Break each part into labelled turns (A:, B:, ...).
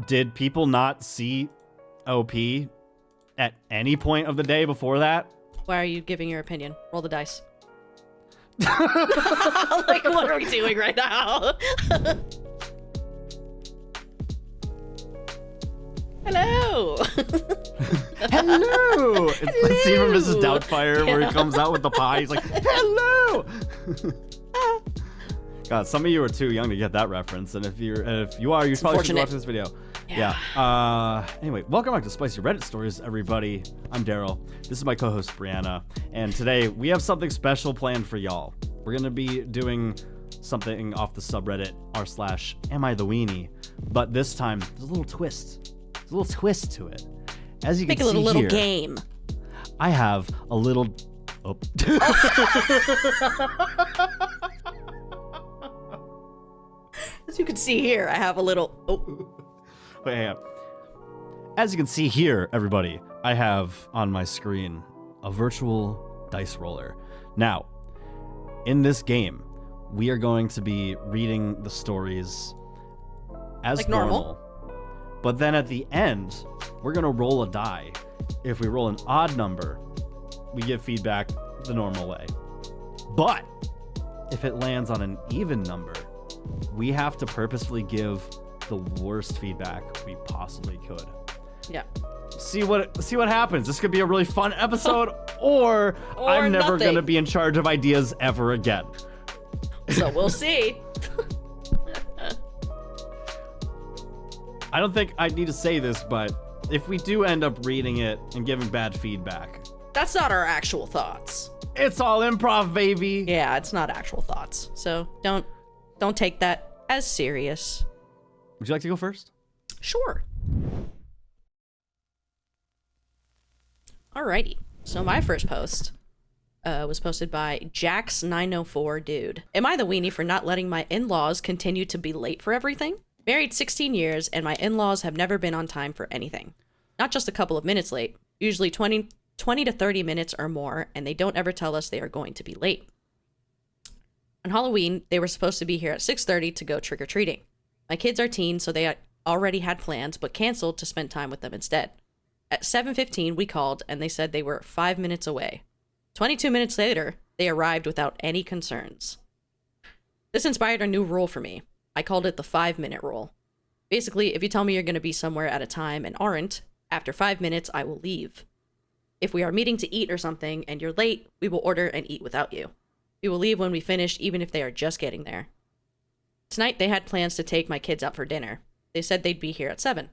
A: Did people not see OP at any point of the day before that?
B: Why are you giving your opinion? Roll the dice. Like, what are we doing right now? Hello.
A: Hello. It's the scene from Mrs. Doubtfire where he comes out with the pie. He's like, hello. God, some of you are too young to get that reference, and if you are, you probably should watch this video. Yeah. Anyway, welcome back to Spicy Reddit Stories, everybody. I'm Daryl. This is my co-host Brianna, and today we have something special planned for y'all. We're gonna be doing something off the subreddit r/AmITheWeenie, but this time there's a little twist. There's a little twist to it. As you can see here,
B: make a little game.
A: I have a little. Oh.
B: As you can see here, I have a little. Oh.
A: Wait, hang on. As you can see here, everybody, I have on my screen a virtual dice roller. Now, in this game, we are going to be reading the stories as
B: like
A: normal. But then at the end, we're going to roll a die. If we roll an odd number, we give feedback the normal way. But if it lands on an even number, we have to purposefully give the worst feedback we possibly could.
B: Yeah.
A: See what happens. This could be a really fun episode, or I'm never going to be in charge of ideas ever again.
B: So we'll see.
A: I don't think I need to say this, but if we do end up reading it and giving bad feedback,
B: that's not our actual thoughts.
A: It's all improv, baby.
B: Yeah, it's not actual thoughts. So don't take that as serious.
A: Would you like to go first?
B: Sure. Alrighty. So my first post was posted by Jax904 Dude. Am I the weenie for not letting my in-laws continue to be late for everything? Married 16 years, and my in-laws have never been on time for anything. Not just a couple of minutes late, usually 20 to 30 minutes or more, and they don't ever tell us they are going to be late. On Halloween, they were supposed to be here at 6:30 to go trick-or-treating. My kids are teens, so they already had plans, but canceled to spend time with them instead. At 7:15, we called, and they said they were 5 minutes away. 22 minutes later, they arrived without any concerns. This inspired a new rule for me. I called it the 5-minute rule. Basically, if you tell me you're going to be somewhere at a time and aren't, after 5 minutes, I will leave. If we are meeting to eat or something and you're late, we will order and eat without you. We will leave when we finish, even if they are just getting there. Tonight, they had plans to take my kids out for dinner. They said they'd be here at 7.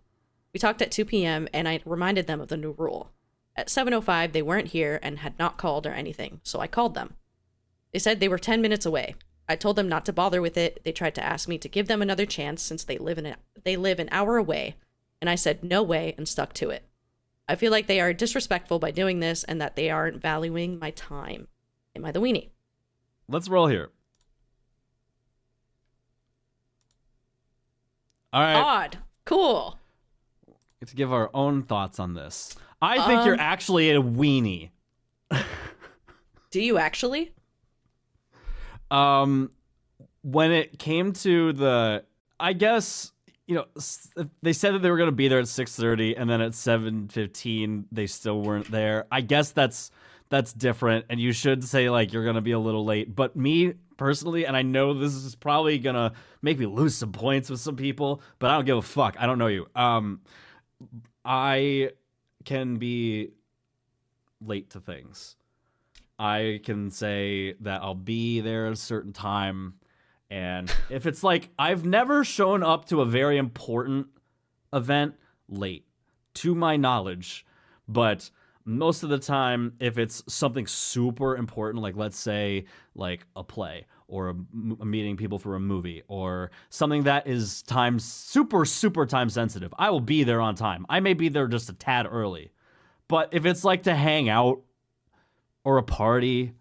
B: We talked at 2 p.m., and I reminded them of the new rule. At 7:05, they weren't here and had not called or anything, so I called them. They said they were 10 minutes away. I told them not to bother with it. They tried to ask me to give them another chance since they live an hour away, and I said no way and stuck to it. I feel like they are disrespectful by doing this and that they aren't valuing my time. Am I the weenie?
A: Let's roll here. All right.
B: Odd. Cool.
A: Get to give our own thoughts on this. I think you're actually a weenie.
B: Do you actually?
A: When it came to I guess, they said that they were going to be there at 6:30 and then at 7:15 they still weren't there. I guess that's different, and you should say like you're going to be a little late. But me personally, and I know this is probably going to make me lose some points with some people, but I don't give a fuck. I don't know you. I can be late to things. I can say that I'll be there at a certain time. And if it's like, I've never shown up to a very important event late, to my knowledge. But most of the time, if it's something super important, like let's say like a play or a meeting people for a movie or something that is super, super time sensitive, I will be there on time. I may be there just a tad early. But if it's like to hang out or a party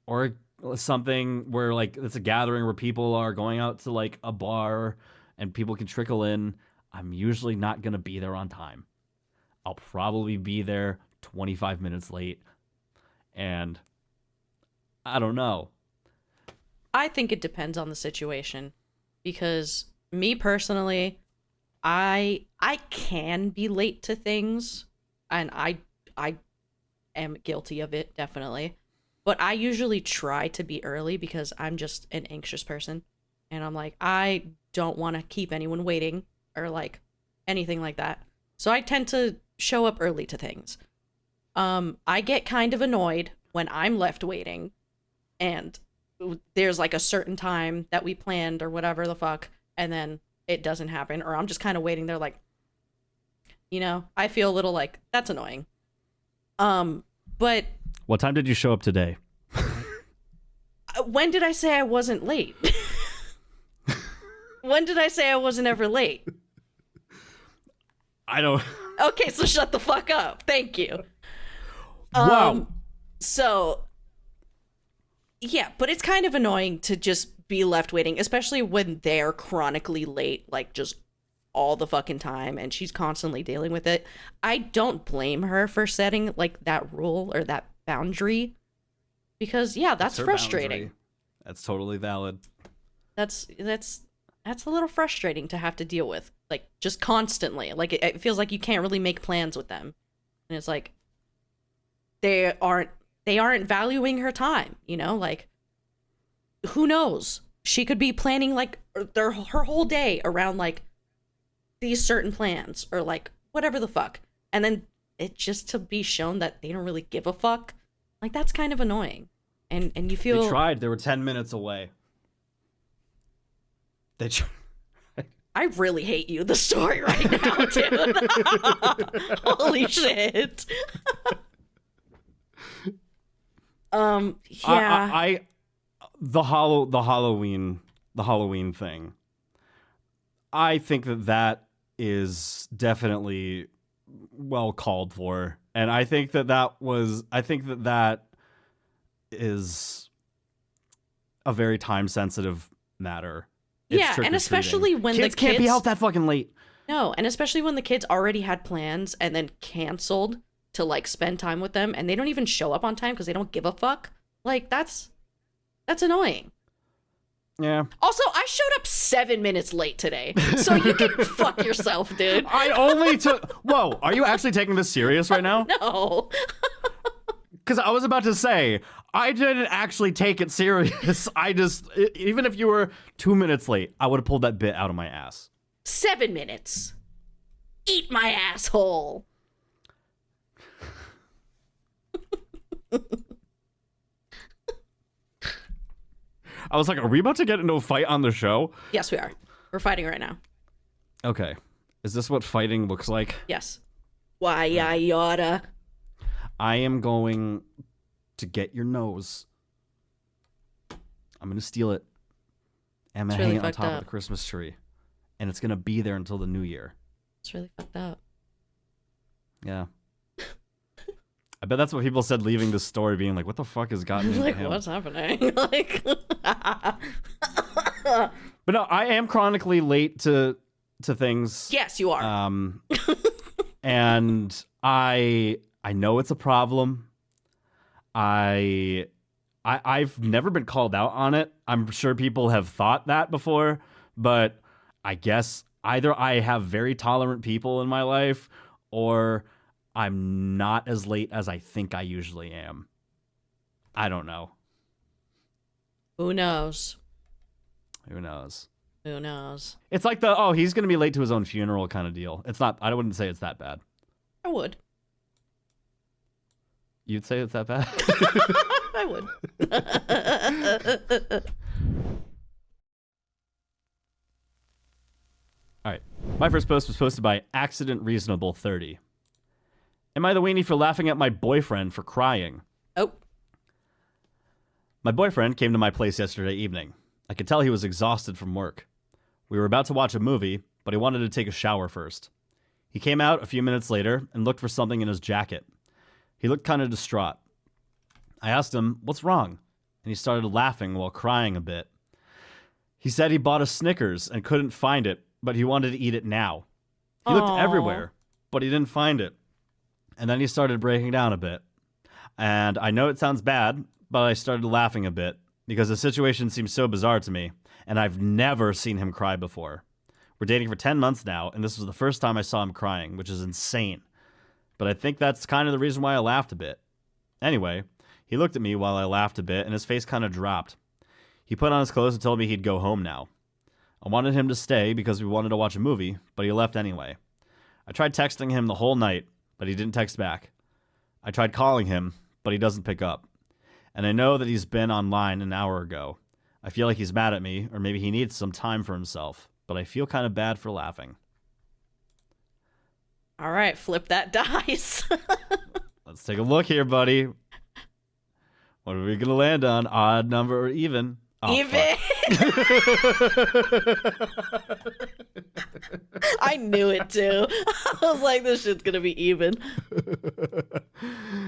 A: or something where like it's a gathering where people are going out to like a bar and people can trickle in, I'm usually not going to be there on time. I'll probably be there 25 minutes late. And I don't know.
B: I think it depends on the situation, because me personally, I can be late to things, and I am guilty of it, definitely. But I usually try to be early because I'm just an anxious person. And I'm like, I don't want to keep anyone waiting or like anything like that. So I tend to show up early to things. I get kind of annoyed when I'm left waiting and there's like a certain time that we planned or whatever the fuck, and then it doesn't happen, or I'm just kind of waiting there like, I feel a little like that's annoying. But
A: What time did you show up today?
B: when did I say I wasn't late? When did I say I wasn't ever late?
A: I don't.
B: Okay, so shut the fuck up. Thank you.
A: Wow.
B: So, yeah, but it's kind of annoying to just be left waiting, especially when they're chronically late, like just all the fucking time, and she's constantly dealing with it. I don't blame her for setting like that rule or that boundary, because yeah, that's frustrating.
A: Boundary. That's totally valid.
B: That's a little frustrating to have to deal with, like just constantly. Like it feels like you can't really make plans with them, and it's like they aren't valuing her time. Like who knows? She could be planning like her whole day around like these certain plans or like whatever the fuck, and then it just to be shown that they don't really give a fuck. Like that's kind of annoying, and you feel
A: They tried. They were 10 minutes away.
B: I really hate you, the story right now, dude. Holy shit. Yeah.
A: The Halloween thing. I think that is definitely well called for, and I think that is a very time sensitive matter.
B: Yeah, and especially when
A: kids can't be out that fucking late.
B: No, and especially when the kids already had plans and then canceled to like spend time with them, and they don't even show up on time because they don't give a fuck. Like that's annoying.
A: Yeah.
B: Also, I showed up 7 minutes late today, so you can fuck yourself, dude.
A: I only took. Whoa, are you actually taking this serious right now?
B: No.
A: Because I was about to say, I didn't actually take it serious. Even if you were 2 minutes late, I would have pulled that bit out of my ass.
B: 7 minutes. Eat my asshole.
A: I was like, are we about to get into a fight on the show?
B: Yes, we are. We're fighting right now.
A: Okay. Is this what fighting looks like?
B: Yes. Why, I oughta.
A: I am going to get your nose. I'm going to steal it. I'm going to hang it on top of the Christmas tree. And it's going to be there until the new year.
B: It's really fucked up.
A: Yeah. I bet that's what people said leaving this story, being like, what the fuck has gotten into him?
B: What's happening? Like,
A: but no, I am chronically late to things.
B: Yes, you are.
A: And I know it's a problem. I've never been called out on it. I'm sure people have thought that before, but I guess either I have very tolerant people in my life, or I'm not as late as I think I usually am. I don't know.
B: Who knows?
A: Who knows?
B: Who knows?
A: It's like he's going to be late to his own funeral kind of deal. It's not, I wouldn't say it's that bad.
B: I would.
A: You'd say it's that bad?
B: I would.
A: All right. My first post was posted by Accident Reasonable 30. Am I the weenie for laughing at my boyfriend for crying?
B: Oh.
A: My boyfriend came to my place yesterday evening. I could tell he was exhausted from work. We were about to watch a movie, but he wanted to take a shower first. He came out a few minutes later and looked for something in his jacket. He looked kind of distraught. I asked him, what's wrong? And he started laughing while crying a bit. He said he bought a Snickers and couldn't find it, but he wanted to eat it now. He looked everywhere, but he didn't find it. And then he started breaking down a bit. And I know it sounds bad, but I started laughing a bit because the situation seemed so bizarre to me, and I've never seen him cry before. We're dating for 10 months now, and this was the first time I saw him crying, which is insane. But I think that's kind of the reason why I laughed a bit. Anyway, he looked at me while I laughed a bit, and his face kind of dropped. He put on his clothes and told me he'd go home now. I wanted him to stay because we wanted to watch a movie, but he left anyway. I tried texting him the whole night, but he didn't text back. I tried calling him, but he doesn't pick up. And I know that he's been online an hour ago. I feel like he's mad at me, or maybe he needs some time for himself, but I feel kind of bad for laughing.
B: All right, flip that dice.
A: Let's take a look here, buddy. What are we going to land on? Odd number or even? Oh,
B: even. I knew it too. I was like, this shit's gonna be even.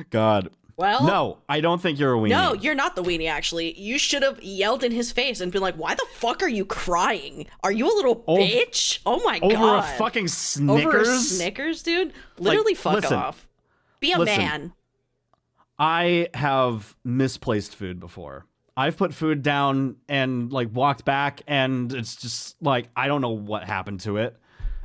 A: God.
B: Well,
A: no, I don't think you're a weenie.
B: No, you're not the weenie, actually. You should have yelled in his face and been like, why the fuck are you crying? Are you a little bitch? Oh my God.
A: Over a fucking Snickers?
B: Over a Snickers, dude? Literally fuck off. Be a man.
A: I have misplaced food before. I've put food down and like walked back, and it's just like I don't know what happened to it.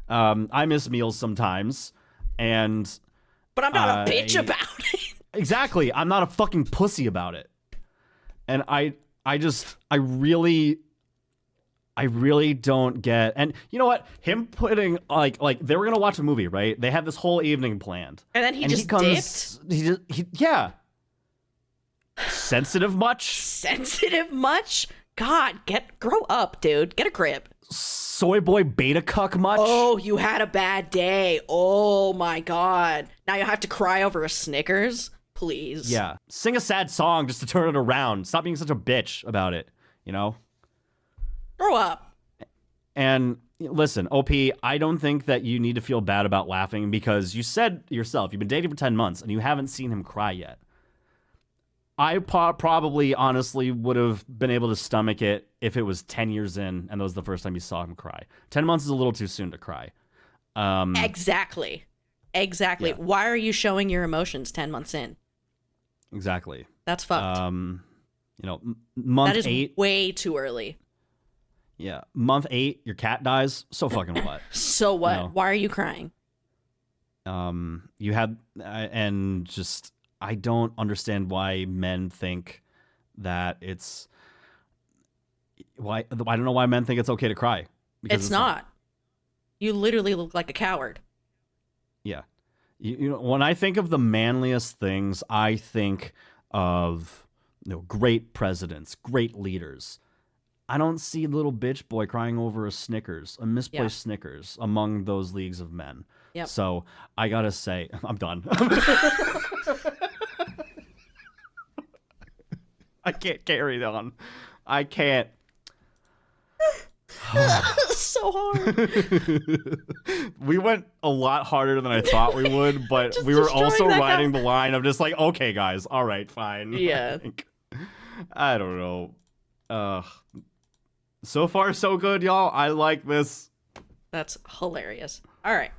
A: I miss meals sometimes, but
B: I'm not a bitch about it.
A: Exactly, I'm not a fucking pussy about it, and I really don't get. And you know what? Him putting like they were gonna watch a movie, right? They had this whole evening planned,
B: and then he dipped.
A: Yeah. Sensitive much?
B: Sensitive much? God, grow up, dude. Get a grip.
A: Soy boy beta cuck much?
B: Oh, you had a bad day. Oh my God. Now you have to cry over a Snickers? Please.
A: Yeah. Sing a sad song just to turn it around. Stop being such a bitch about it, you know?
B: Grow up.
A: And listen, OP, I don't think that you need to feel bad about laughing because you said yourself, you've been dating for 10 months and you haven't seen him cry yet. I probably, honestly, would have been able to stomach it if it was 10 years in and that was the first time you saw him cry. 10 months is a little too soon to cry.
B: Exactly. Yeah. Why are you showing your emotions 10 months in?
A: Exactly.
B: That's fucked.
A: You know, month 8.
B: That is way too early.
A: Yeah. Month 8, your cat dies. So fucking what?
B: So what?
A: You know?
B: Why are you crying?
A: You had, and just... I don't understand why men think that it's why I don't know why men think it's okay to cry.
B: Because it's not. You literally look like a coward.
A: Yeah. You know, when I think of the manliest things, I think of great presidents, great leaders. I don't see little bitch boy crying over a Snickers, a misplaced Snickers among those leagues of men.
B: Yep.
A: So I gotta say, I'm done. I can't carry it on. I can't.
B: So hard.
A: We went a lot harder than I thought we would, but we were also riding the line of just like, okay, guys, all right, fine.
B: Yeah.
A: I don't know. So far, so good, y'all. I like this.
B: That's hilarious. All right.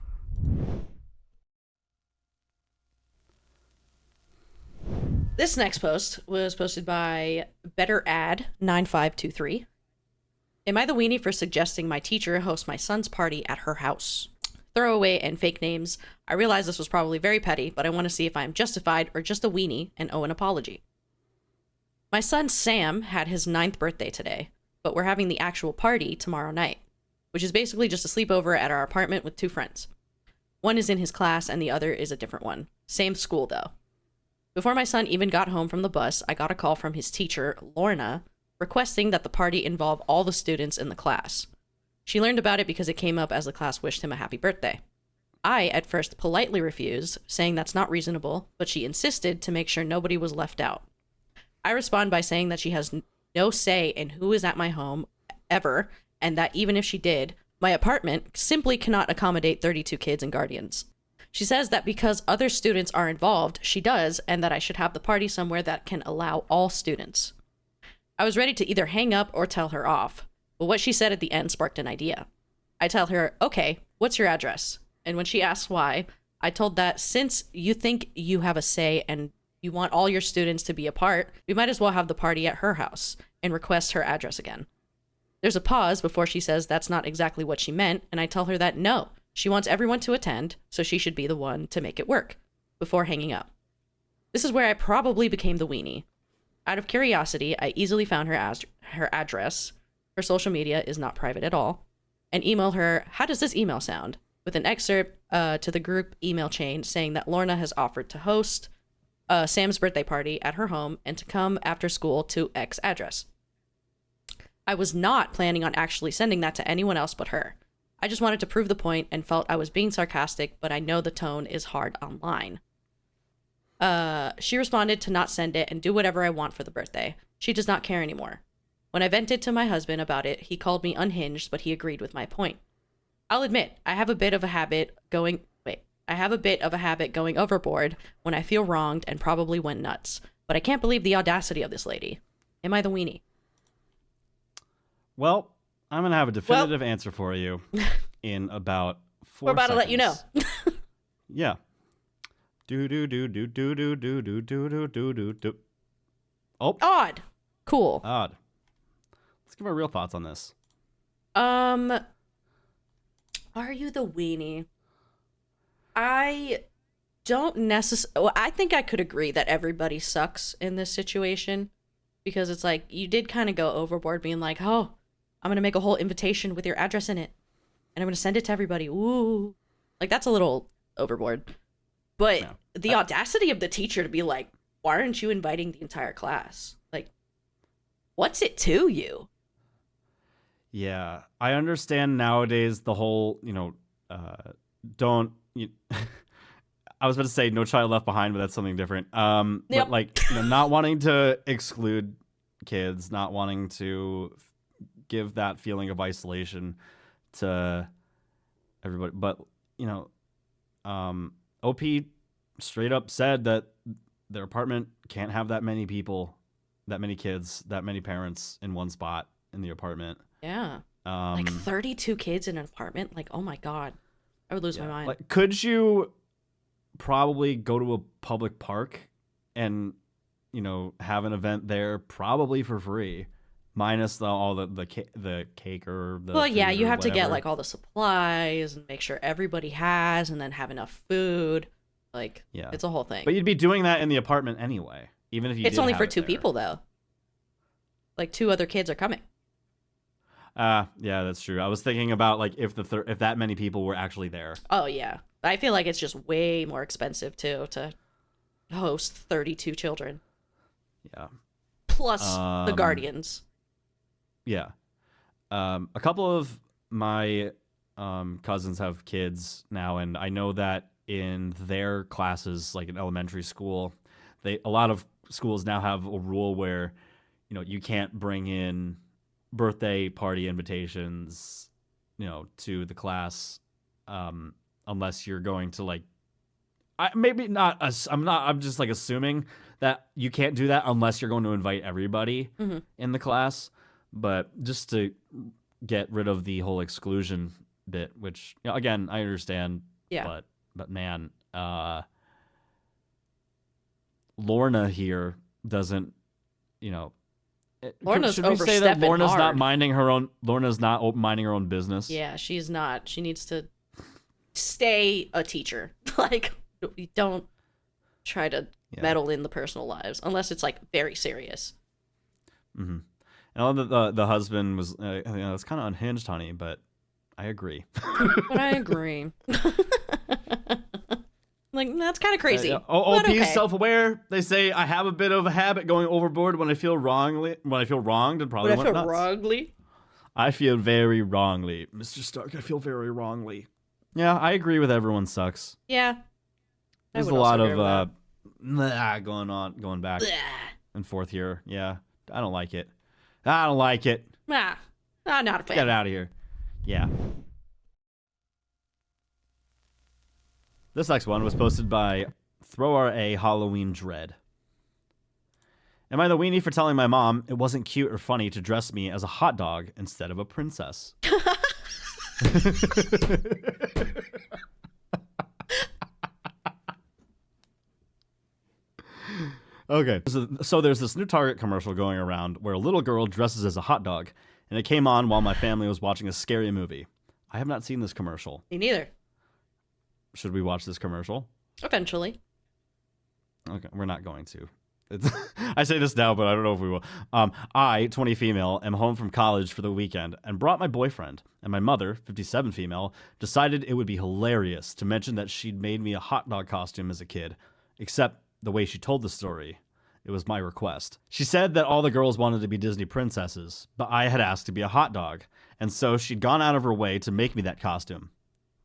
B: This next post was posted by BetterAd9523. Am I the weenie for suggesting my teacher host my son's party at her house? Throwaway and fake names. I realize this was probably very petty, but I want to see if I am justified or just a weenie and owe an apology. My son Sam had his 9th birthday today, but we're having the actual party tomorrow night, which is basically just a sleepover at our apartment with 2 friends. One is in his class and the other is a different one. Same school though. Before my son even got home from the bus, I got a call from his teacher, Lorna, requesting that the party involve all the students in the class. She learned about it because it came up as the class wished him a happy birthday. I, at first, politely refused, saying that's not reasonable, but she insisted to make sure nobody was left out. I respond by saying that she has no say in who is at my home, ever, and that even if she did, my apartment simply cannot accommodate 32 kids and guardians. She says that because other students are involved, she does, and that I should have the party somewhere that can allow all students. I was ready to either hang up or tell her off, but what she said at the end sparked an idea. I tell her, okay, what's your address? And when she asks why, I told that since you think you have a say and you want all your students to be a part, we might as well have the party at her house, and request her address again. There's a pause before she says that's not exactly what she meant, and I tell her that no, she wants everyone to attend, so she should be the one to make it work, before hanging up. This is where I probably became the weenie. Out of curiosity, I easily found her address. Her social media is not private at all. And email her, how does this email sound? With an excerpt to the group email chain saying that Lorna has offered to host Sam's birthday party at her home and to come after school to X address. I was not planning on actually sending that to anyone else but her. I just wanted to prove the point and felt I was being sarcastic, but I know the tone is hard online. She responded to not send it and do whatever I want for the birthday. She does not care anymore. When I vented to my husband about it, he called me unhinged, but he agreed with my point. I'll admit, I have a bit of a habit going overboard when I feel wronged and probably went nuts. But I can't believe the audacity of this lady. Am I the weenie?
A: Well, I'm going to have a definitive answer for you in about 4 seconds.
B: We're about to let you know.
A: Yeah. Do. Oh.
B: Odd. Cool.
A: Odd. Let's give our real thoughts on this.
B: Are you the weenie? I don't necessarily... Well, I think I could agree that everybody sucks in this situation. Because it's like, you did kind of go overboard being like, oh, I'm going to make a whole invitation with your address in it. And I'm going to send it to everybody. Ooh. Like, that's a little overboard. But the audacity of the teacher to be like, why aren't you inviting the entire class? Like, what's it to you?
A: Yeah, I understand nowadays the whole, don't. I was about to say no child left behind, but that's something different.
B: Yep.
A: But like, not wanting to exclude kids, not wanting to give that feeling of isolation to everybody. But OP straight up said that their apartment can't have that many people, that many kids, that many parents in one spot in the apartment.
B: Yeah. Like 32 kids in an apartment? Like, oh my God. I would lose my mind.
A: Like, could you probably go to a public park and, have an event there probably for free, minus all the cake or the
B: Well, yeah, you have to get
A: whatever.
B: like all the supplies and make sure everybody has and then have enough food. Like, it's a whole thing.
A: But you'd be doing that in the apartment anyway, even if you
B: It's
A: did
B: only
A: have
B: for
A: it
B: 2
A: there.
B: people, though. Like, 2 other kids are coming.
A: Yeah, that's true. I was thinking about like if that many people were actually there.
B: Oh, yeah. I feel like it's just way more expensive, too, to host 32 children.
A: Yeah.
B: Plus the guardians.
A: Yeah. A couple of my cousins have kids now, and I know that in their classes, like in elementary school, a lot of schools now have a rule where, you can't bring in birthday party invitations, to the class, unless you're going to like, I'm just like assuming that you can't do that unless you're going to invite everybody in the class, but just to get rid of the whole exclusion bit, which again, I understand, but man, Lorna here doesn't,
B: Lorna's
A: should we say that
B: overstepping
A: Lorna's
B: hard.
A: not minding her own business?
B: Yeah, she's not. She needs to stay a teacher. Like, we don't try to meddle in the personal lives unless it's like very serious.
A: Mm-hmm. And all the husband was, it's kind of unhinged, honey, but I agree.
B: But I agree. Like, that's kind of crazy.
A: OP's
B: okay.
A: self-aware. They say I have a bit of a habit going overboard when I feel wronged and probably went nuts.
B: Wrongly?
A: I feel very wrongly, Mr. Stark. I feel very wrongly. Yeah, I agree with everyone sucks.
B: Yeah.
A: There's a lot of going back and forth here. Yeah, I don't like it.
B: Not a fan.
A: Get it out of here. Yeah. This next one was posted by ThrowRA Halloween Dread. Am I the weenie for telling my mom it wasn't cute or funny to dress me as a hot dog instead of a princess? Okay, so there's this new Target commercial going around where a little girl dresses as a hot dog and it came on while my family was watching a scary movie. I have not seen this commercial.
B: Me neither.
A: Should we watch this commercial?
B: Eventually.
A: Okay, we're not going to. I say this now, but I don't know if we will. I, 20 female, am home from college for the weekend and brought my boyfriend. And my mother, 57 female, decided it would be hilarious to mention that she'd made me a hot dog costume as a kid. Except the way she told the story, it was my request. She said that all the girls wanted to be Disney princesses, but I had asked to be a hot dog. And so she'd gone out of her way to make me that costume.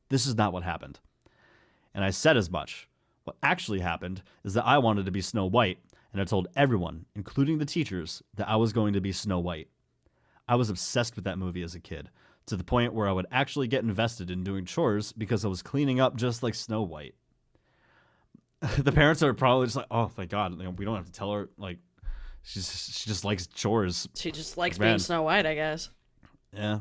A: This is not what happened. And I said as much. What actually happened is that I wanted to be Snow White, and I told everyone, including the teachers, that I was going to be Snow White. I was obsessed with that movie as a kid, to the point where I would actually get invested in doing chores because I was cleaning up just like Snow White. The parents are probably just like, oh, thank God, we don't have to tell her, like, she just likes chores.
B: She just likes being Snow White, I guess.
A: Yeah.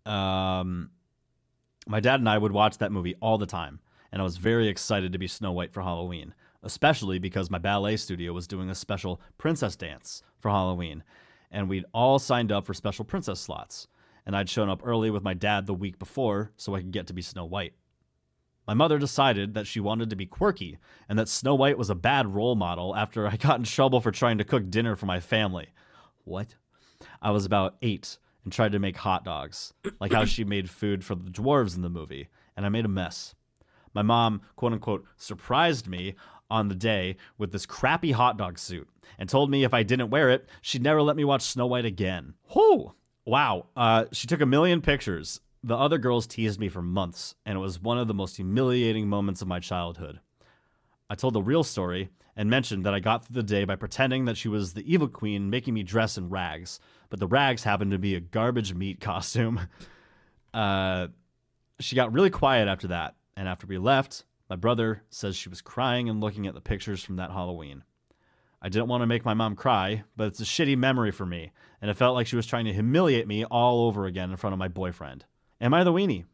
A: My dad and I would watch that movie all the time, and I was very excited to be Snow White for Halloween, especially because my ballet studio was doing a special princess dance for Halloween, and we'd all signed up for special princess slots, and I'd shown up early with my dad the week before so I could get to be Snow White. My mother decided that she wanted to be quirky and that Snow White was a bad role model after I got in trouble for trying to cook dinner for my family. What? I was about 8 and tried to make hot dogs, like how she made food for the dwarves in the movie, and I made a mess. My mom, quote-unquote, surprised me on the day with this crappy hot dog suit and told me if I didn't wear it, she'd never let me watch Snow White again. Whoo! Wow. She took a million pictures. The other girls teased me for months, and it was one of the most humiliating moments of my childhood. I told the real story and mentioned that I got through the day by pretending that she was the evil queen making me dress in rags, but the rags happened to be a garbage meat costume. She got really quiet after that, and after we left, my brother says she was crying and looking at the pictures from that Halloween. I didn't want to make my mom cry, but it's a shitty memory for me, and it felt like she was trying to humiliate me all over again in front of my boyfriend. Am I the weenie?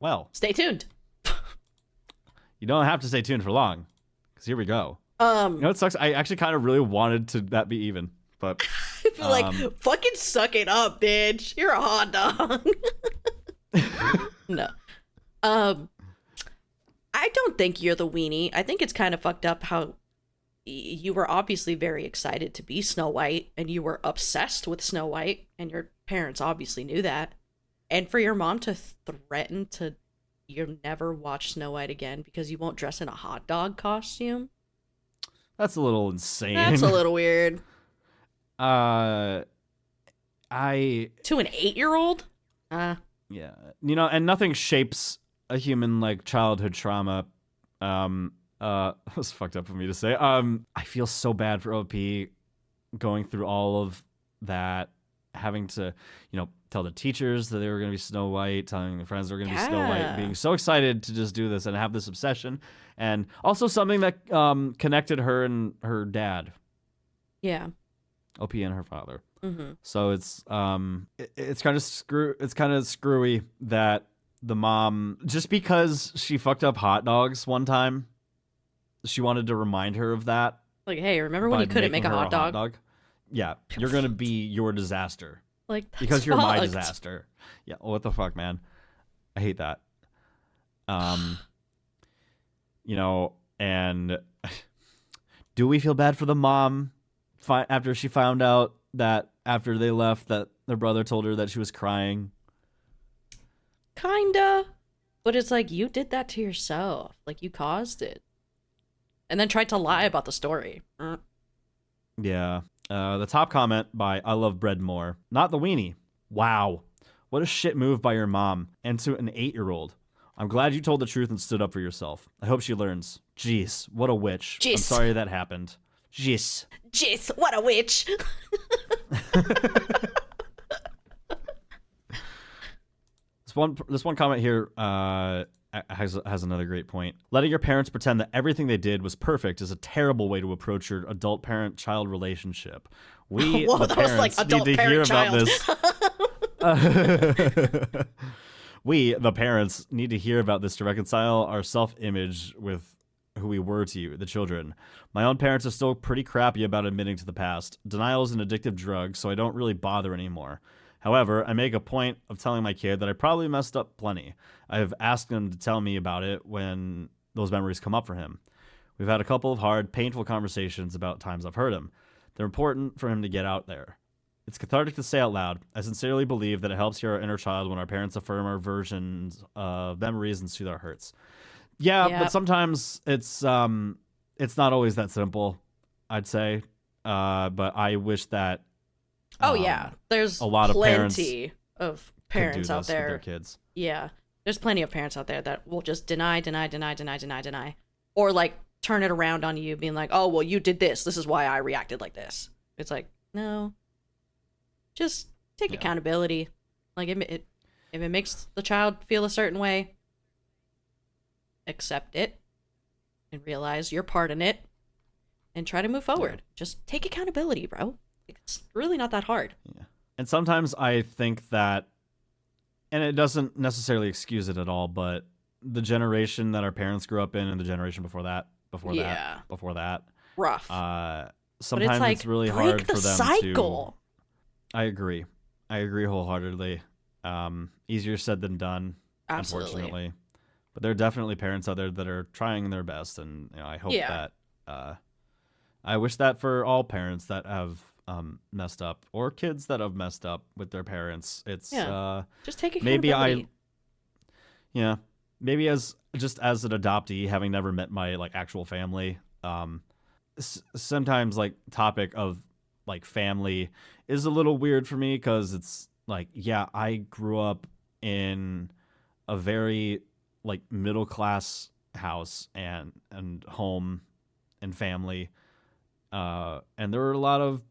A: Well,
B: stay tuned.
A: You don't have to stay tuned for long, because here we go.
B: You
A: know what sucks? I actually kind of really wanted to that be even, but
B: I feel like fucking suck it up, bitch. You're a hot dog. No. I don't think you're the weenie. I think it's kind of fucked up how you were obviously very excited to be Snow White, and you were obsessed with Snow White, and your parents obviously knew that. And for your mom to threaten to you never watch Snow White again because you won't dress in a hot dog costume.
A: That's a little insane.
B: That's a little weird.
A: To
B: an 8-year-old?
A: Yeah. You know, and nothing shapes a human like childhood trauma. That was fucked up for me to say. I feel so bad for OP going through all of that, having to, tell the teachers that they were going to be Snow White, telling their friends they were going to be Snow White, being so excited to just do this and have this obsession. And also something that connected her and her dad.
B: Yeah.
A: OP and her father.
B: Mm-hmm.
A: So it's kind of screwy that the mom, just because she fucked up hot dogs one time, she wanted to remind her of that.
B: Like, hey, remember when you couldn't make a hot dog?
A: Yeah, you're going to be your disaster.
B: Like, that's
A: because you're
B: fucked.
A: my disaster. Yeah, what the fuck, man? I hate that. And do we feel bad for the mom after she found out that after they left that their brother told her that she was crying?
B: Kinda. But it's like, you did that to yourself. Like, you caused it. And then tried to lie about the story.
A: Yeah. The top comment by I Love Bread More. Not the weenie. Wow. What a shit move by your mom and to an 8-year-old. I'm glad you told the truth and stood up for yourself. I hope she learns. Jeez, what a witch.
B: Jeez.
A: I'm sorry that happened. Jeez.
B: Jeez, what a witch.
A: This one comment here has another great point. Letting your parents pretend that everything they did was perfect is a terrible way to approach your adult parent-child relationship. We,
B: Whoa,
A: the
B: that was like
A: parents, need to hear about this. We, the parents, need to hear about this to reconcile our self-image with who we were to you, the children. My own parents are still pretty crappy about admitting to the past. Denial is an addictive drug, so I don't really bother anymore. However, I make a point of telling my kid that I probably messed up plenty. I have asked him to tell me about it when those memories come up for him. We've had a couple of hard, painful conversations about times I've hurt him. They're important for him to get out there. It's cathartic to say out loud. I sincerely believe that it helps hear our inner child when our parents affirm our versions of memories and soothe our hurts. Yeah, but sometimes it's not always that simple, I'd say. But I wish that
B: there's
A: a lot
B: plenty
A: of
B: of parents out there.
A: with their kids.
B: Yeah, there's plenty of parents out there that will just deny, or like turn it around on you, being like, "Oh, well, you did this. This is why I reacted like this." It's like, no, just take accountability. Like, if it makes the child feel a certain way, accept it and realize your part in it, and try to move forward. Just take accountability, bro. It's really not that hard.
A: Yeah. And sometimes I think that, and it doesn't necessarily excuse it at all, but the generation that our parents grew up in and the generation before that,
B: Rough.
A: Sometimes
B: like,
A: it's really
B: break
A: hard
B: the
A: for them
B: cycle.
A: I agree wholeheartedly. Easier said than done,
B: Absolutely.
A: unfortunately. But there are definitely parents out there that are trying their best, and I hope that I wish that for all parents that have messed up, or kids that have messed up with their parents. It's
B: just take accountability.
A: Maybe as an adoptee, having never met my actual family, sometimes topic of family is a little weird for me, because it's I grew up in a very middle class house and home and family, and there were a lot of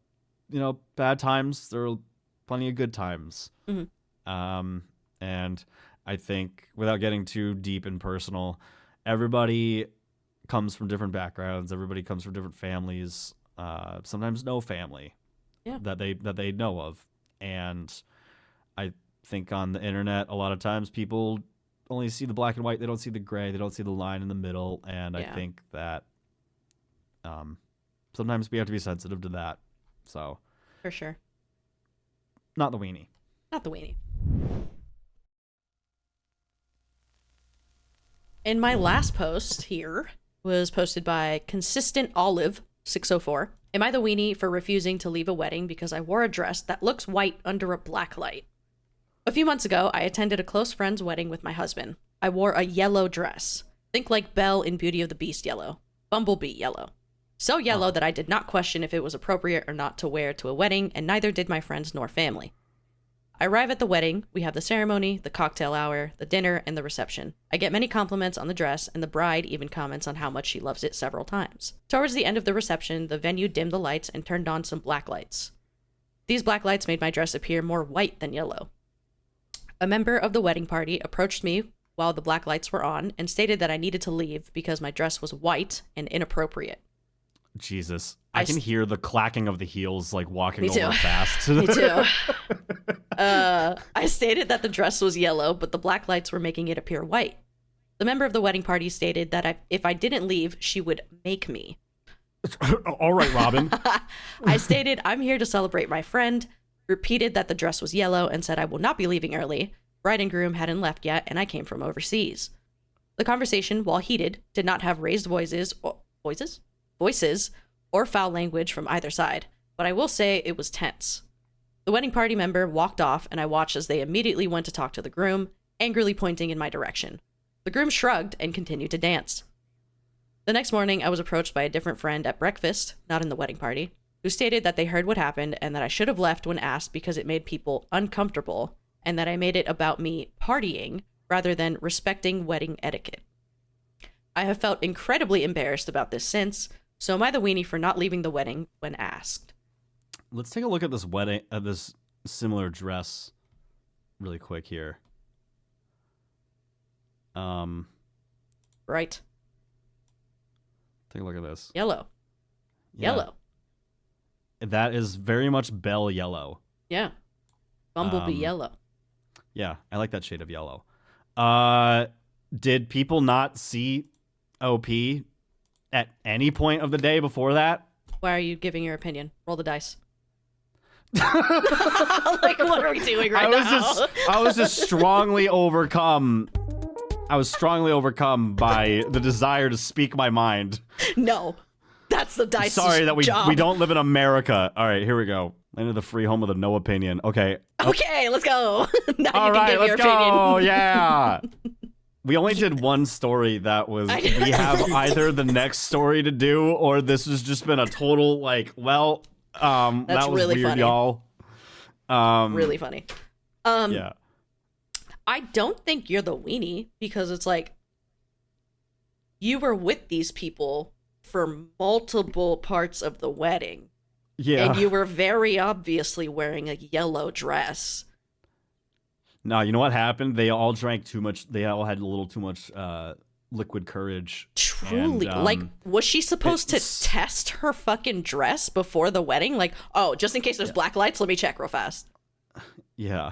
A: bad times. There were plenty of good times.
B: Mm-hmm.
A: And I think, without getting too deep and personal, everybody comes from different backgrounds. Everybody comes from different families. Sometimes no family that they know of. And I think on the internet, a lot of times people only see the black and white. They don't see the gray. They don't see the line in the middle. And I think that sometimes we have to be sensitive to that. So,
B: for sure.
A: Not the weenie.
B: Not the weenie. And my last post here was posted by Consistent Olive 604. Am I the weenie for refusing to leave a wedding because I wore a dress that looks white under a black light? A few months ago, I attended a close friend's wedding with my husband. I wore a yellow dress. Think like Belle in Beauty of the Beast yellow. Bumblebee yellow. So yellow that I did not question if it was appropriate or not to wear to a wedding, and neither did my friends nor family. I arrive at the wedding. We have the ceremony, the cocktail hour, the dinner, and the reception. I get many compliments on the dress, and the bride even comments on how much she loves it several times. Towards the end of the reception, the venue dimmed the lights and turned on some black lights. These black lights made my dress appear more white than yellow. A member of the wedding party approached me while the black lights were on and stated that I needed to leave because my dress was white and inappropriate.
A: Jesus. I can hear the clacking of the heels walking over fast.
B: Me too. I stated that the dress was yellow, but the black lights were making it appear white. The member of the wedding party stated that if I didn't leave, she would make me.
A: All right, Robin.
B: I stated, I'm here to celebrate my friend, repeated that the dress was yellow, and said I will not be leaving early. Bride and groom hadn't left yet, and I came from overseas. The conversation, while heated, did not have raised voices or foul language from either side, but I will say it was tense. The wedding party member walked off, and I watched as they immediately went to talk to the groom, angrily pointing in my direction. The groom shrugged and continued to dance. The next morning, I was approached by a different friend at breakfast, not in the wedding party. who stated that they heard what happened and that I should have left when asked because it made people uncomfortable, and that I made it about me partying rather than respecting wedding etiquette. I have felt incredibly embarrassed about this since, so am I the weenie for not leaving the wedding when asked?
A: Let's take a look at this wedding, this similar dress really quick here.
B: Right.
A: Take a look at this.
B: Yellow.
A: Yeah.
B: Yellow.
A: That is very much bell yellow.
B: Yeah. Bumblebee yellow.
A: Yeah, I like that shade of yellow. Did people not see OP at any point of the day before that?
B: Why are you giving your opinion? Roll the dice. Like, what are we doing right now?
A: I was just strongly overcome. I was strongly overcome by the desire to speak my mind.
B: No, that's the dice.
A: Sorry that we don't live in America. All right, here we go. Land of the free home of the no opinion. Okay.
B: Okay, let's go. Now
A: All
B: you can
A: right,
B: give your
A: let's go.
B: opinion.
A: Yeah. We only did one story that was, we have either the next story to do, or this has just been a total, like, well,
B: That's
A: that was
B: really
A: weird,
B: funny.
A: y'all.
B: Really funny.
A: Yeah.
B: I don't think you're the weenie, because it's like, you were with these people for multiple parts of the wedding.
A: Yeah.
B: And you were very obviously wearing a yellow dress.
A: No, you know what happened? They all drank too much. They all had a little too much liquid courage.
B: Truly.
A: And,
B: like, was she supposed to test her fucking dress before the wedding? Like, oh, just in case there's black lights, let me check real fast.
A: Yeah.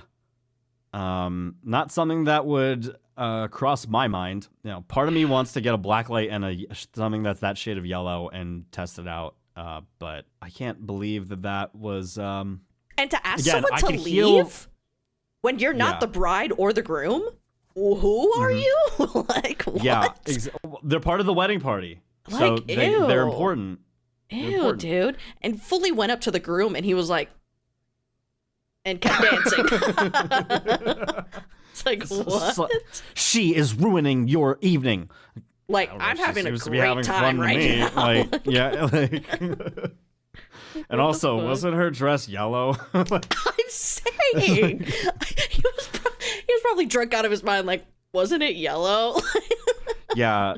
A: Not something that would cross my mind. You know, part of me wants to get a black light and something that's that shade of yellow and test it out. But I can't believe that was.
B: And to ask
A: again,
B: someone to leave when you're not
A: Yeah.
B: the bride or the groom, who are you? Like, what?
A: Yeah, they're part of the wedding party, so
B: Like,
A: they're
B: ew.
A: important.
B: Ew, dude. And fully went up to the groom and he was like, and kept dancing. It's like, what?
A: She is ruining your evening.
B: Like,
A: I don't know,
B: I'm
A: she
B: having a
A: seems to be
B: great
A: having
B: time
A: fun to
B: right
A: me.
B: now.
A: Like, yeah, like. And also, wasn't her dress yellow?
B: I'm saying. He was probably drunk out of his mind, like, wasn't it yellow?
A: Yeah.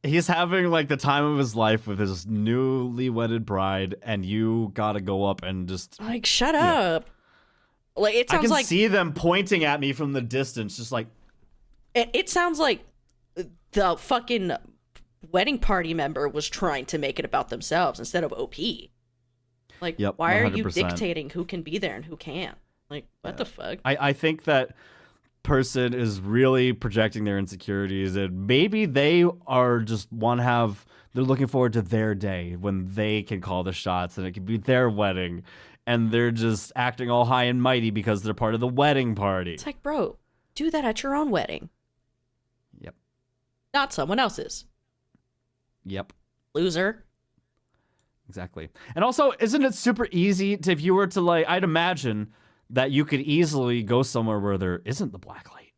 A: He's having like the time of his life with his newly wedded bride, and you gotta go up and just
B: Like, shut up. Like, it
A: I
B: sounds
A: can
B: like
A: see them pointing at me from the distance, just like
B: it sounds like the fucking wedding party member was trying to make it about themselves instead of OP. Like,
A: Yep,
B: why are you
A: 100%.
B: dictating who can be there and who can't? Like, what the fuck?
A: I think that person is really projecting their insecurities, and maybe they are just they're looking forward to their day when they can call the shots and it can be their wedding, and they're just acting all high and mighty because they're part of the wedding party.
B: It's like, bro, do that at your own wedding.
A: Yep.
B: Not someone else's.
A: Yep.
B: Loser.
A: Exactly. And also, isn't it super easy to, if you were to like, I'd imagine that you could easily go somewhere where there isn't the black light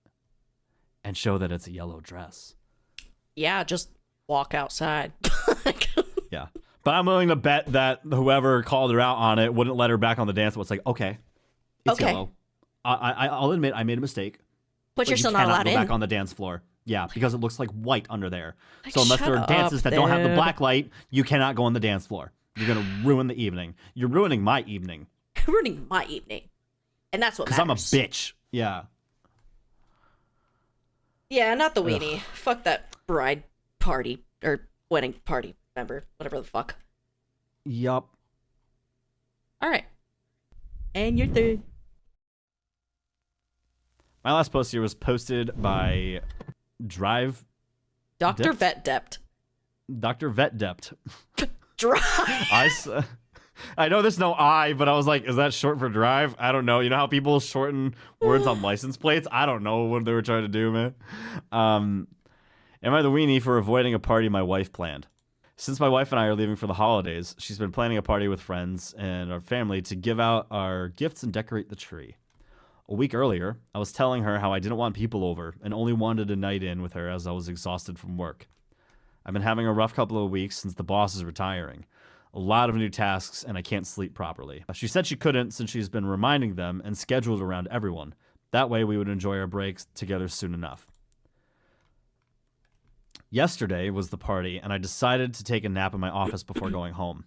A: and show that it's a yellow dress.
B: Yeah, just walk outside.
A: Yeah. But I'm willing to bet that whoever called her out on it wouldn't let her back on the dance floor. It's like, okay, it's
B: Okay.
A: yellow. I'll admit I made a mistake.
B: But you're
A: you
B: still not
A: cannot
B: allowed
A: go
B: in.
A: back on the dance floor. Yeah, because it looks like white under there.
B: Like,
A: So unless
B: shut
A: there are dances
B: up,
A: that don't have the
B: dude.
A: black light, you cannot go on the dance floor. You're going to ruin the evening. You're ruining my evening.
B: Ruining my evening. And that's what
A: Because
B: matters.
A: I'm a bitch. Yeah.
B: Yeah, not the weenie. Fuck that bride party or wedding party member, whatever the fuck.
A: Yup.
B: All right. And your third.
A: My last post here was posted by Drive
B: Dr.
A: Dept?
B: Vet Dept.
A: Dr. Vet Dept.
B: Drive.
A: I know there's no I, but I was like, is that short for drive? I don't know. You know how people shorten words on license plates? I don't know what they were trying to do, man. Am I the weenie for avoiding a party my wife planned? Since my wife and I are leaving for the holidays, she's been planning a party with friends and our family to give out our gifts and decorate the tree. A week earlier, I was telling her how I didn't want people over and only wanted a night in with her as I was exhausted from work. I've been having a rough couple of weeks since the boss is retiring. a lot of new tasks, and I can't sleep properly. She said she couldn't since she's been reminding them and scheduled around everyone. That way we would enjoy our breaks together soon enough. Yesterday was the party, and I decided to take a nap in my office before going home.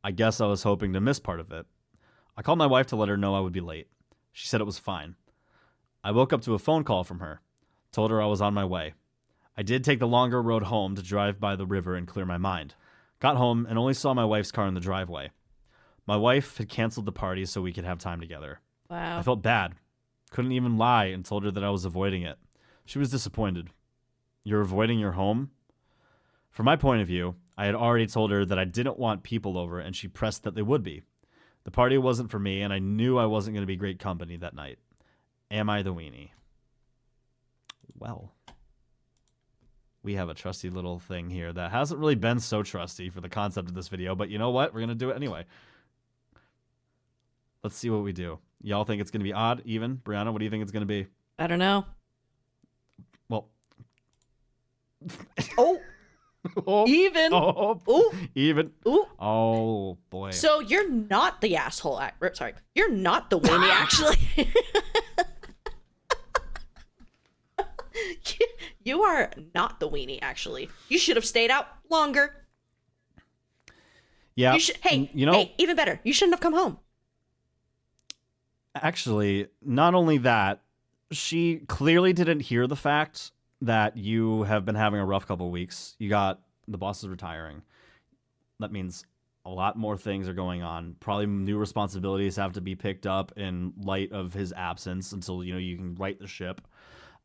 A: I guess I was hoping to miss part of it. I called my wife to let her know I would be late. She said it was fine. I woke up to a phone call from her. Told her I was on my way. I did take the longer road home to drive by the river and clear my mind. Got home and only saw my wife's car in the driveway. My wife had canceled the party so we could have time together.
B: Wow.
A: I felt bad. Couldn't even lie and told her that I was avoiding it. She was disappointed. You're avoiding your home? From my point of view, I had already told her that I didn't want people over, and she pressed that they would be. The party wasn't for me, and I knew I wasn't going to be great company that night. Am I the weenie? Well, we have a trusty little thing here that hasn't really been so trusty for the concept of this video, but you know what? We're going to do it anyway. Let's see what we do. Y'all think it's going to be odd, even? Brianna, what do you think it's going to be?
B: I don't know.
A: Well.
B: Oh.
A: Oh,
B: Even.
A: Oh,
B: Ooh.
A: Even.
B: Ooh.
A: Oh, boy.
B: So you're not the asshole. Sorry. You're not the weenie, actually. You are not the weenie, actually. You should have stayed out longer.
A: Yeah.
B: Hey,
A: you know,
B: hey, even better. You shouldn't have come home.
A: Actually, not only that, she clearly didn't hear the fact that you have been having a rough couple of weeks. The boss is retiring. That means a lot more things are going on. Probably new responsibilities have to be picked up in light of his absence until, you can right the ship.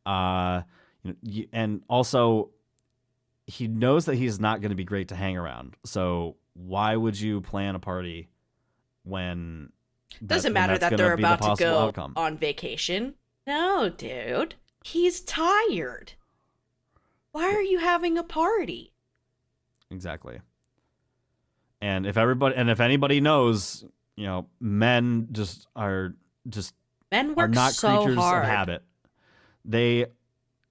A: And also, he knows that he's not going to be great to hang around. So why would you plan a party when
B: doesn't matter that they're about to go
A: outcome?
B: On vacation? No, dude. He's tired. Why are you having a party?
A: Exactly. And if anybody knows, men
B: Men work
A: are not
B: so
A: creatures
B: hard.
A: of habit. They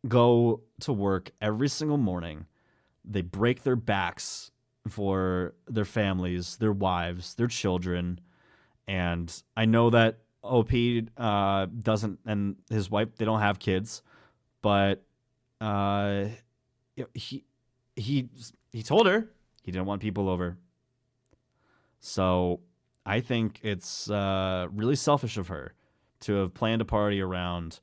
A: go to work every single morning. They break their backs for their families, their wives, their children. And I know that OP doesn't, and his wife, they don't have kids, but he told her he didn't want people over. So I think it's really selfish of her to have planned a party around.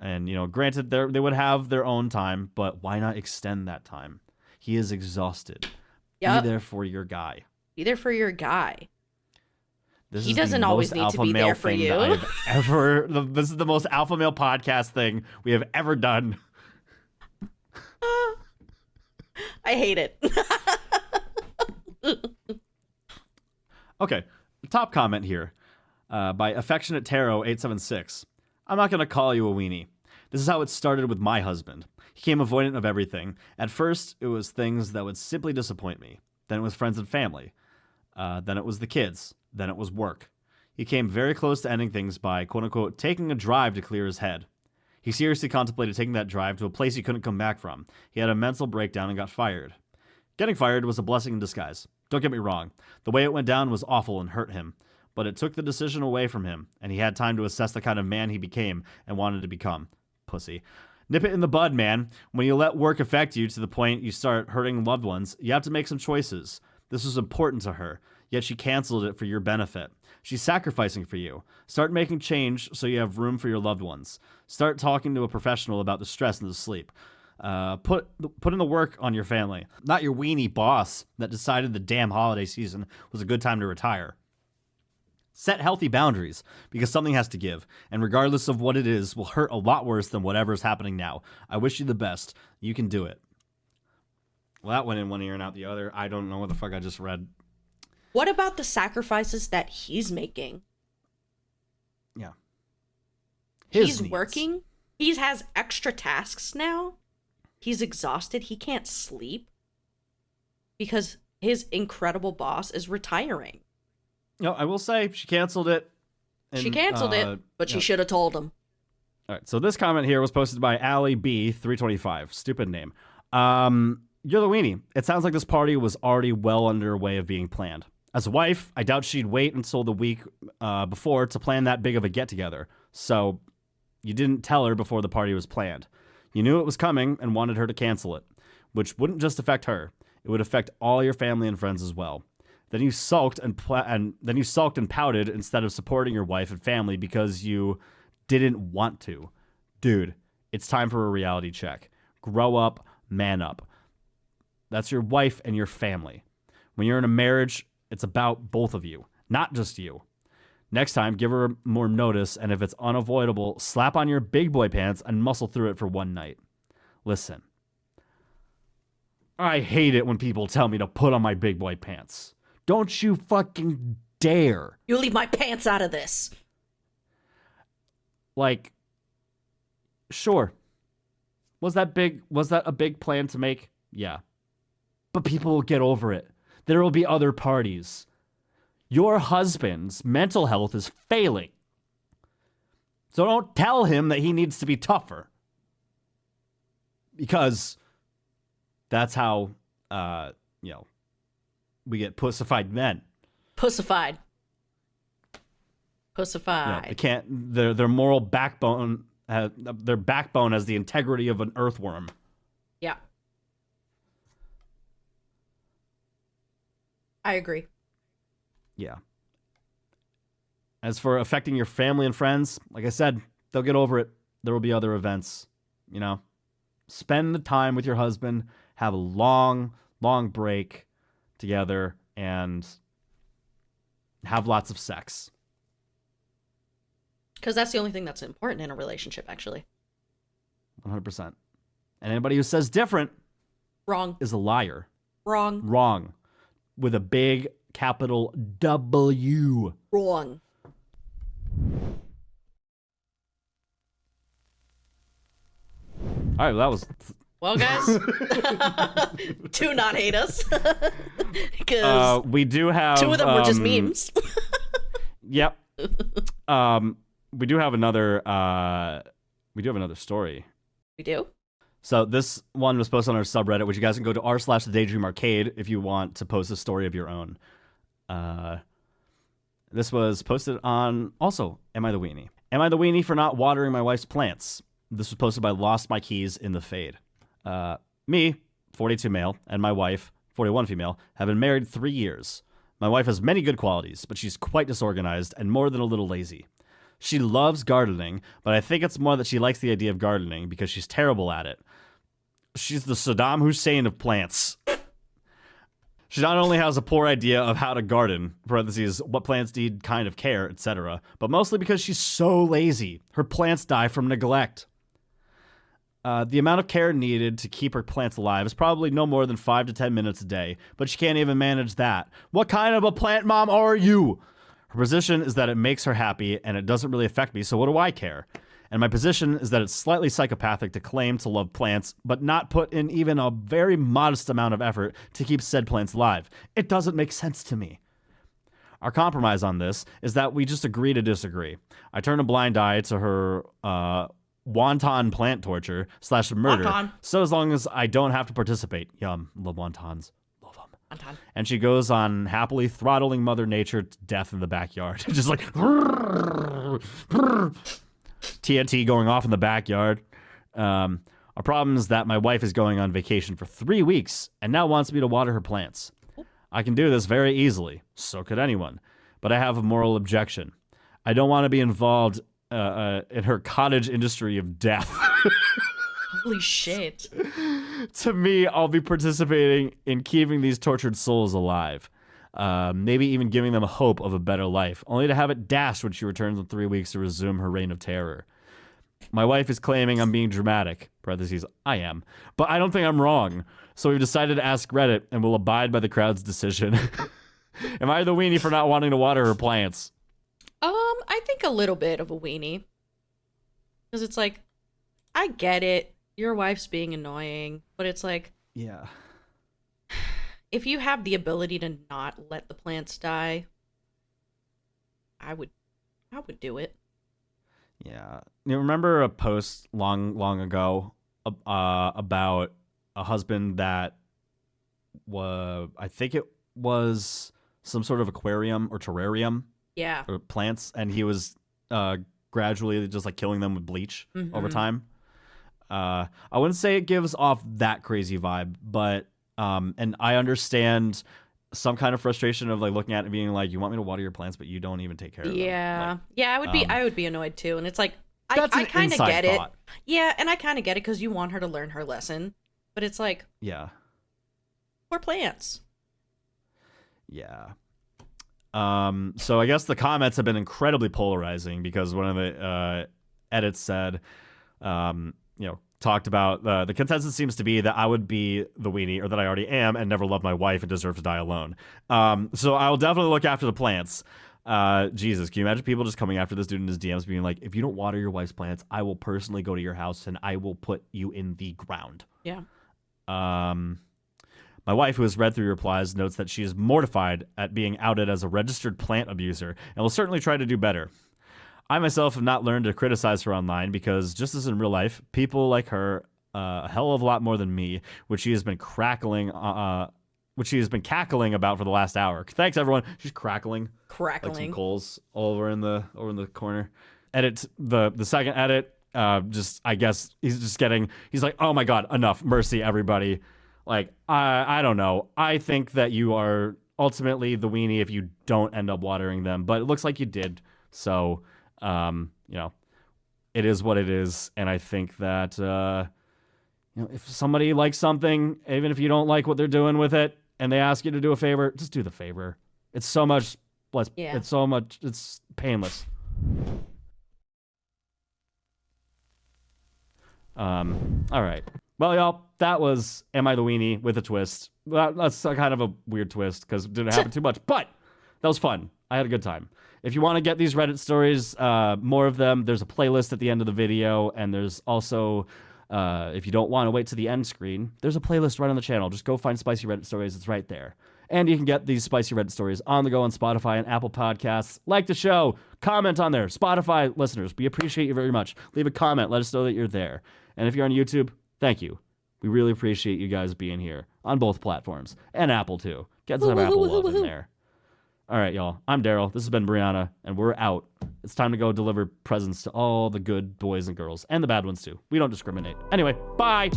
A: And, granted, they would have their own time, but why not extend that time? He is exhausted.
B: Yep.
A: Be there for your guy.
B: Be there for your guy.
A: He
B: doesn't always need to be there for you.
A: This is the most alpha male podcast thing we have ever done.
B: I hate it.
A: Okay, top comment here by Affectionate Tarot 876. I'm not going to call you a weenie. This is how it started with my husband. He came avoidant of everything. At first, it was things that would simply disappoint me. Then it was friends and family. Then it was the kids. Then it was work. He came very close to ending things by, quote-unquote, taking a drive to clear his head. He seriously contemplated taking that drive to a place he couldn't come back from. He had a mental breakdown and got fired. Getting fired was a blessing in disguise. Don't get me wrong. The way it went down was awful and hurt him. But it took the decision away from him, and he had time to assess the kind of man he became and wanted to become. Pussy. Nip it in the bud, man. When you let work affect you to the point you start hurting loved ones, you have to make some choices. This was important to her, yet she canceled it for your benefit. She's sacrificing for you. Start making change so you have room for your loved ones. Start talking to a professional about the stress and the sleep. Put in the work on your family, not your weenie boss that decided the damn holiday season was a good time to retire. Set healthy boundaries, because something has to give, and regardless of what it is, will hurt a lot worse than whatever is happening now. I wish you the best. You can do it. Well, that went in one ear and out the other. I don't know what the fuck I just read.
B: What about the sacrifices that he's making?
A: Yeah.
B: He's working. He has extra tasks now. He's exhausted. He can't sleep because his incredible boss is retiring.
A: No, I will say she canceled it.
B: She canceled it, but she should have told him.
A: All right, so this comment here was posted by Allie B325. Stupid name. You're the weenie. It sounds like this party was already well underway of being planned. As a wife, I doubt she'd wait until the week before to plan that big of a get-together. So you didn't tell her before the party was planned. You knew it was coming and wanted her to cancel it, which wouldn't just affect her. It would affect all your family and friends as well. Then you sulked and pouted instead of supporting your wife and family because you didn't want to. Dude, it's time for a reality check. Grow up, man up. That's your wife and your family. When you're in a marriage, it's about both of you, not just you. Next time, give her more notice, and if it's unavoidable, slap on your big boy pants and muscle through it for one night. Listen, I hate it when people tell me to put on my big boy pants. Don't you fucking dare.
B: You leave my pants out of this.
A: Like, sure. Was that a big plan to make? Yeah. But people will get over it. There will be other parties. Your husband's mental health is failing. So don't tell him that he needs to be tougher. Because that's how, we get pussified men.
B: Pussified.
A: Yeah, they can't. Their moral backbone. Their backbone has the integrity of an earthworm.
B: Yeah. I agree.
A: Yeah. As for affecting your family and friends, like I said, they'll get over it. There will be other events. Spend the time with your husband. Have a long, long break together and have lots of sex.
B: Because that's the only thing that's important in a relationship, actually.
A: 100%. And anybody who says different
B: Wrong.
A: is a liar.
B: Wrong.
A: Wrong. With a big capital W.
B: Wrong.
A: All right, well, that was...
B: Well, guys, do not hate us. Because
A: we do have...
B: two of them were just memes.
A: Yep. We do have another story.
B: We do?
A: So this one was posted on our subreddit, which you guys can go to r/Daydream Arcade if you want to post a story of your own. This was posted on also Am I the Weenie? Am I the Weenie for not watering my wife's plants? This was posted by Lost My Keys in the Fade. Me, 42 male, and my wife, 41 female, have been married 3 years. My wife has many good qualities, but she's quite disorganized and more than a little lazy. She loves gardening, but I think it's more that she likes the idea of gardening because she's terrible at it. She's the Saddam Hussein of plants. She not only has a poor idea of how to garden, parentheses, what plants need kind of care, etc., but mostly because she's so lazy. Her plants die from neglect. The amount of care needed to keep her plants alive is probably no more than 5 to 10 minutes a day, but she can't even manage that. What kind of a plant mom are you? Her position is that it makes her happy and it doesn't really affect me, so what do I care? And my position is that it's slightly psychopathic to claim to love plants, but not put in even a very modest amount of effort to keep said plants alive. It doesn't make sense to me. Our compromise on this is that we just agree to disagree. I turn a blind eye to her wonton plant torture / murder.
B: Wonton.
A: So as long as I don't have to participate. Yum, love wontons. Love them.
B: Wonton.
A: And she goes on happily throttling Mother Nature to death in the backyard. Just like TNT going off in the backyard. Our problem is that my wife is going on vacation for 3 weeks and now wants me to water her plants. I can do this very easily. So could anyone. But I have a moral objection. I don't want to be involved in her cottage industry of death.
B: Holy shit.
A: To me, I'll be participating in keeping these tortured souls alive. Maybe even giving them a hope of a better life, only to have it dashed when she returns in 3 weeks to resume her reign of terror. My wife is claiming I'm being dramatic, parentheses, I am, but I don't think I'm wrong. So we've decided to ask Reddit and will abide by the crowd's decision. Am I the weenie for not wanting to water her plants?
B: I think a little bit of a weenie. Because it's like, I get it. Your wife's being annoying, but it's like,
A: yeah.
B: If you have the ability to not let the plants die, I would do it.
A: Yeah. You remember a post long ago about a husband that I think it was some sort of aquarium or terrarium
B: Yeah.
A: or plants, and he was gradually just like killing them with bleach over time. I wouldn't say it gives off that crazy vibe, but and I understand some kind of frustration of like looking at it and being like, you want me to water your plants, but you don't even take care of them.
B: Yeah.
A: Like,
B: yeah, I would be annoyed too. And it's like, I
A: That's an
B: kind of
A: inside
B: get
A: thought.
B: it. Yeah, and I kind of get it because you want her to learn her lesson. But it's like,
A: yeah.
B: poor plants.
A: Yeah. So I guess the comments have been incredibly polarizing because one of the edits said, talked about the consensus seems to be that I would be the weenie, or that I already am and never loved my wife and deserve to die alone. So I will definitely look after the plants. Jesus, can you imagine people just coming after this dude in his DMs being like, if you don't water your wife's plants, I will personally go to your house and I will put you in the ground.
B: Yeah.
A: My wife, who has read through your replies, notes that she is mortified at being outed as a registered plant abuser and will certainly try to do better. I myself have not learned to criticize her online because, just as in real life, people like her a hell of a lot more than me, which she has been cackling about for the last hour. Thanks, everyone. She's crackling like some coals all over in the corner. Edit the second edit. I guess he's like, oh my god, enough, mercy, everybody. Like, I don't know. I think that you are ultimately the weenie if you don't end up watering them, but it looks like you did. So, it is what it is. And I think that, if somebody likes something, even if you don't like what they're doing with it, and they ask you to do a favor, just do the favor. It's so much less. Yeah. It's painless. All right. Well, y'all, that was Am I the Weenie with a twist. That's a kind of a weird twist because it didn't happen too much, but that was fun. I had a good time. If you want to get these Reddit stories, more of them, there's a playlist at the end of the video, and there's also, if you don't want to wait to the end screen, there's a playlist right on the channel. Just go find Spicy Reddit Stories. It's right there. And you can get these Spicy Reddit Stories on the go on Spotify and Apple Podcasts. Like the show. Comment on there. Spotify listeners, we appreciate you very much. Leave a comment. Let us know that you're there. And if you're on YouTube, thank you. We really appreciate you guys being here on both platforms. And Apple, too. Get some Apple love in there. All right, y'all. I'm Darryl. This has been Brianna, and we're out. It's time to go deliver presents to all the good boys and girls, and the bad ones, too. We don't discriminate. Anyway, bye!